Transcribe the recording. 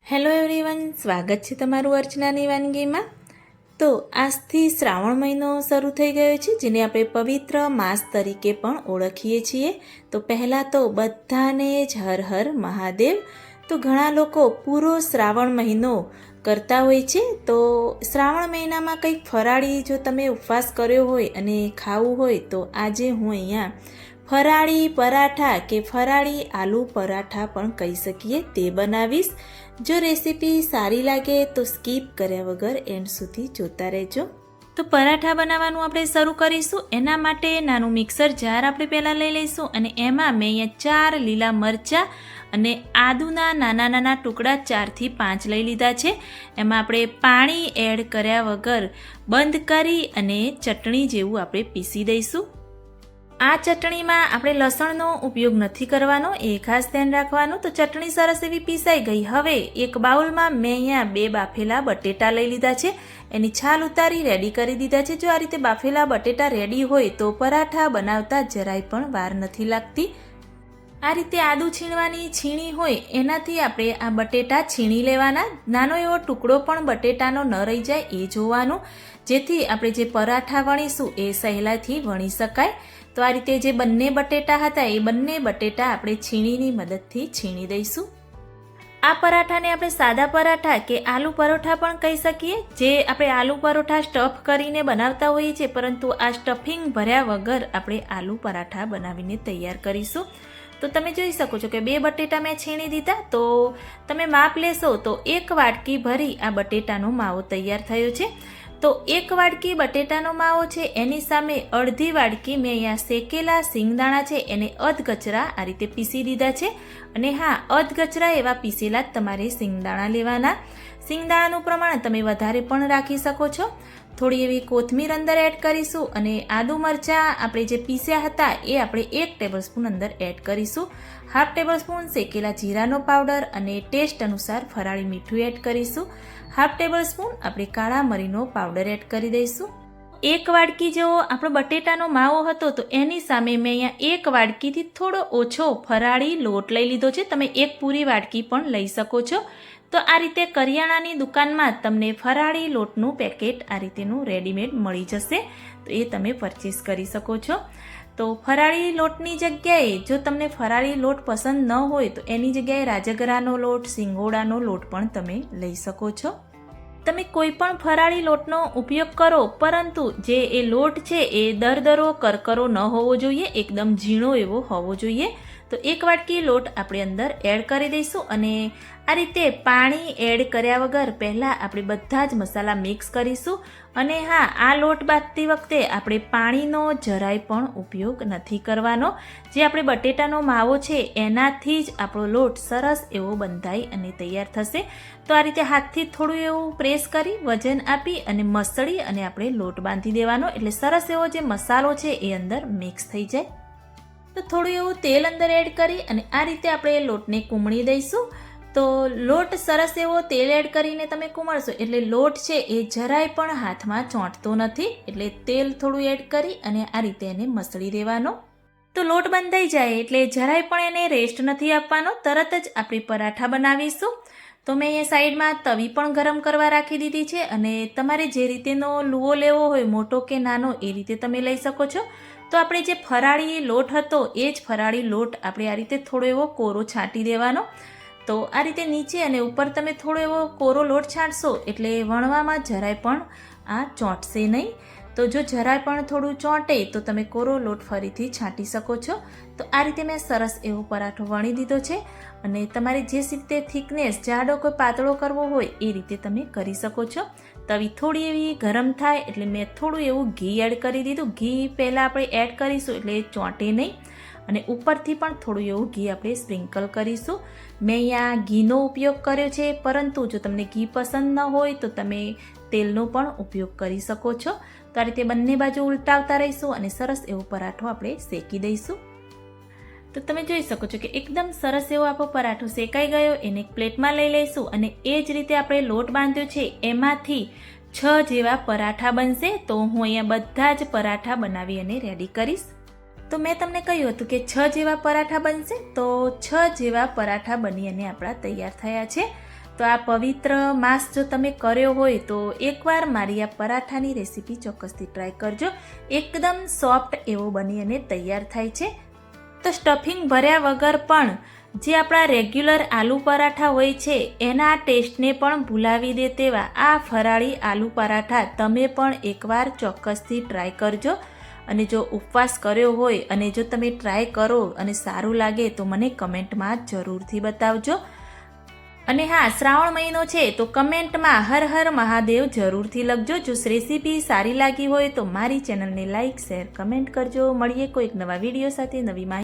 Hello everyone, સ્વાગત છે તમારું અર્ચનાની વાનગીમાં। તો આજથી શ્રાવણ મહિનો શરૂ થઈ ગયો છે, જેને આપણે પવિત્ર માસ તરીકે પણ ઓળખીએ છીએ। તો પહેલાં તો બધાને જ હર હર મહાદેવ। તો ઘણા લોકો પૂરો શ્રાવણ મહિનો કરતા હોય છે। તો શ્રાવણ મહિનામાં કંઈક ફરાળી જો તમે ઉપવાસ કર્યો હોય અને ખાવું હોય તો આજે હું અહીંયા ફરાળી પરાઠા કે ફરાળી આલુ પરાઠા પણ કહી શકીએ તે બનાવીશ। જો રેસીપી સારી લાગે તો સ્કીપ કર્યા વગર એન્ડ સુધી જોતા રહેજો। તો પરાઠા બનાવવાનું આપણે શરૂ કરીશું। એના માટે નાનું મિક્સર જાર આપણે પહેલાં લઈ લઈશું અને એમાં મેં અહીંયા 4 લીલા મરચાં અને આદુના નાના નાના ટુકડા 4 થી 5 લઈ લીધા છે। એમાં આપણે પાણી એડ કર્યા વગર બંધ કરી અને ચટણી જેવું આપણે પીસી દઈશું। આ ચટણીમાં આપણે લસણનો ઉપયોગ નથી કરવાનો, એ ખાસ ધ્યાન રાખવાનું। તો ચટણી સરસ એવી પીસાઈ ગઈ। હવે એક બાઉલમાં મેં અહીંયા 2 બાફેલા બટેટા લઈ લીધા છે, એની છાલ ઉતારી રેડી કરી દીધા છે। જો આ રીતે બાફેલા બટેટા રેડી હોય તો પરાઠા બનાવતા જરાય પણ વાર નથી લાગતી। આ રીતે આદુ છીણવાની છીણી હોય એનાથી આપણે આ બટેટા છીણી લેવાના। નાનો એવો ટુકડો પણ બટેટાનો ન રહી જાય એ જોવાનું, જેથી આપણે જે પરાઠા વણીશું એ સહેલાઈથી વણી શકાય। તો આ રીતે જે બંને બટેટા હતા એ બંને બટેટા આપણે છીણીની મદદથી છીણી દઈશું। આ પરાઠાને આપણે સાદા પરાઠા કે આલુ પરોઠા પણ કહી શકીએ। જે આપણે આલુ પરોઠા સ્ટફ કરીને બનાવતા હોઈએ છીએ, પરંતુ આ સ્ટફિંગ ભર્યા વગર આપણે આલુ પરાઠા બનાવીને તૈયાર કરીશું। તો તમે જોઈ શકો છો કે 2 બટેટા મેં છીણી દીધા। તો તમે માપ લેશો તો 1 વાટકી ભરી આ બટેટાનો માવો તૈયાર થયો છે। તો 1 વાટકી બટેટાનો માવો છે એની સામે અડધી વાટકી મેં અહીંયા શેકેલા સિંગદાણા છે એને અધગચરા આ રીતે પીસી દીધા છે। અને હા, અધગચરા એવા પીસેલા જ તમારે સિંગદાણા લેવાના। સિંગદાણાનું પ્રમાણ તમે વધારે પણ રાખી શકો છો। થોડી એવી કોથમીર અંદર એડ કરીશું અને આદુ મરચાં આપણે જે પીસ્યા હતા એ આપણે 1 ટેબલસ્પૂન અંદર એડ કરીશું। 1/2 ટેબલસ્પૂન શેકેલા જીરાનો પાવડર અને ટેસ્ટ અનુસાર ફરાળી મીઠું એડ કરીશું। 1/2 ટેબલસ્પૂન આપણે કાળા મરીનો પાવડર એડ કરી દઈશું। 1 વાટકી જેવો આપણો બટેટાનો માવો હતો તો એની સામે મેં અહીંયા 1 વાટકીથી થોડો ઓછો ફરાળી લોટ લઈ લીધો છે। તમે 1 પૂરી વાટકી પણ લઈ શકો છો। તો આ રીતે કરિયાણાની દુકાનમાં તમને ફરાળી લોટનું પેકેટ આ રીતેનું રેડીમેડ મળી જશે, તો એ તમે પરચેસ કરી શકો છો। તો ફરાળી લોટની જગ્યાએ જો તમને ફરાળી લોટ પસંદ ન હોય તો એની જગ્યાએ રાજગરાનો લોટ, સિંગોડાનો લોટ પણ તમે લઈ શકો છો। તમે કોઈ પણ ફરાળી લોટનો ઉપયોગ કરો, પરંતુ જે એ લોટ છે એ દરદરો કરકરો ન હોવો જોઈએ, એકદમ ઝીણો એવો હોવો જોઈએ। તો 1 વાટકી લોટ આપણે અંદર એડ કરી દઈશું અને આ રીતે પાણી એડ કર્યા વગર પહેલાં આપણે બધા જ મસાલા મિક્સ કરીશું। અને હા, આ લોટ બાંધતી વખતે આપણે પાણીનો જરાય પણ ઉપયોગ નથી કરવાનો। જે આપણે બટેટાનો માવો છે એનાથી જ આપણો લોટ સરસ એવો બંધાઈ અને તૈયાર થશે। તો આ રીતે હાથથી થોડું એવું પ્રેસ કરી વજન આપી અને મસળી અને આપણે લોટ બાંધી દેવાનો, એટલે સરસ એવો જે મસાલો છે એ અંદર મિક્સ થઈ જાય। તો થોડું એવું તેલ અંદર એડ કરી અને આ રીતે આપણે લોટને કૂમળી દઈશું। તો લોટ સરસ એવો તેલ એડ કરીને તમે કૂમળશો એટલે લોટ છે એ જરાય પણ હાથમાં ચોંટતો નથી, એટલે તેલ થોડું એડ કરી અને આ રીતે એને મસળી દેવાનો। તો લોટ બંધાઈ જાય એટલે જરાય પણ એને રેસ્ટ નથી આપવાનો, તરત જ આપણે પરાઠા બનાવીશું। તો મેં અહીંયા સાઈડમાં તવી પણ ગરમ કરવા રાખી દીધી છે અને તમારે જે રીતેનો લુવો લેવો હોય, મોટો કે નાનો, એ રીતે તમે લઈ શકો છો। તો આપણે જે ફરાળી લોટ હતો એ જ ફરાળી લોટ આપણે આ રીતે થોડો એવો કોરો છાંટી દેવાનો। તો આ રીતે નીચે અને ઉપર તમે થોડો એવો કોરો લોટ છાંટશો એટલે વણવામાં જરાય પણ આ ચોંટશે નહીં। તો જો જરાય પણ થોડું ચોંટે તો તમે કોરો લોટ ફરીથી છાંટી શકો છો। તો આ રીતે મેં સરસ એવો પરાઠો વણી દીધો છે અને તમારે જે રીતે થિકનેસ, જાડો કોઈ પાતળો કરવો હોય એ રીતે તમે કરી શકો છો। તવી થોડી એવી ગરમ થાય એટલે મેં થોડું એવું ઘી એડ કરી દીધું। ઘી પહેલાં આપણે એડ કરીશું એટલે ચોંટે નહીં અને ઉપરથી પણ થોડું એવું ઘી આપણે સ્પ્રિંકલ કરીશું। મેં અહીંયા ઘીનો ઉપયોગ કર્યો છે, પરંતુ જો તમને ઘી પસંદ ન હોય તો તમે તેલનો પણ ઉપયોગ કરી શકો છો। તો આ રીતે બંને બાજુ ઉલટાવતા રહીશું અને સરસ એવો પરાઠો આપણે શેકી દઈશું। તો તમે જોઈ શકો છો કે એકદમ સરસ એવો આપણો પરાઠો શેકાઈ ગયો। એને એક પ્લેટમાં લઈ લઈશું અને એ જ રીતે આપણે લોટ બાંધ્યો છે એમાંથી 6 જેવા પરાઠા બનશે। તો હું અહીંયા બધા જ પરાઠા બનાવી અને રેડી કરીશ। તો મેં તમને કહ્યું હતું કે 6 જેવા પરાઠા બનશે, તો 6 જેવા પરાઠા બની અને આપણા તૈયાર થયા છે। તો આ પવિત્ર માસ જો તમે કર્યો હોય તો એકવાર મારી આ પરાઠાની રેસીપી ચોક્કસથી ટ્રાય કરજો. એકદમ સોફ્ટ એવો બની અને તૈયાર થાય છે. તો સ્ટફિંગ ભર્યા વગર પણ જે આપણા રેગ્યુલર આલુ પરાઠા હોય છે એના ટેસ્ટને પણ ભૂલાવી દે તેવા આ ફરાળી આલુ પરાઠા તમે પણ એકવાર ચોક્કસથી ટ્રાય કરજો. અને જો ઉપવાસ કર્યો હોય અને જો તમે ટ્રાય કરો અને સારું લાગે તો મને કમેન્ટમાં જરૂરથી બતાવજો. અને હા, શ્રાવણ મહિનો છે તો કમેન્ટમાં હર હર મહાદેવ જરૂરથી લખજો. જો રેસીપી સારી લાગી હોય તો મારી ચેનલને લાઇક, શેર, કમેન્ટ કરજો. મળીએ કોઈક નવા વિડીયો સાથે, નવી માહિતી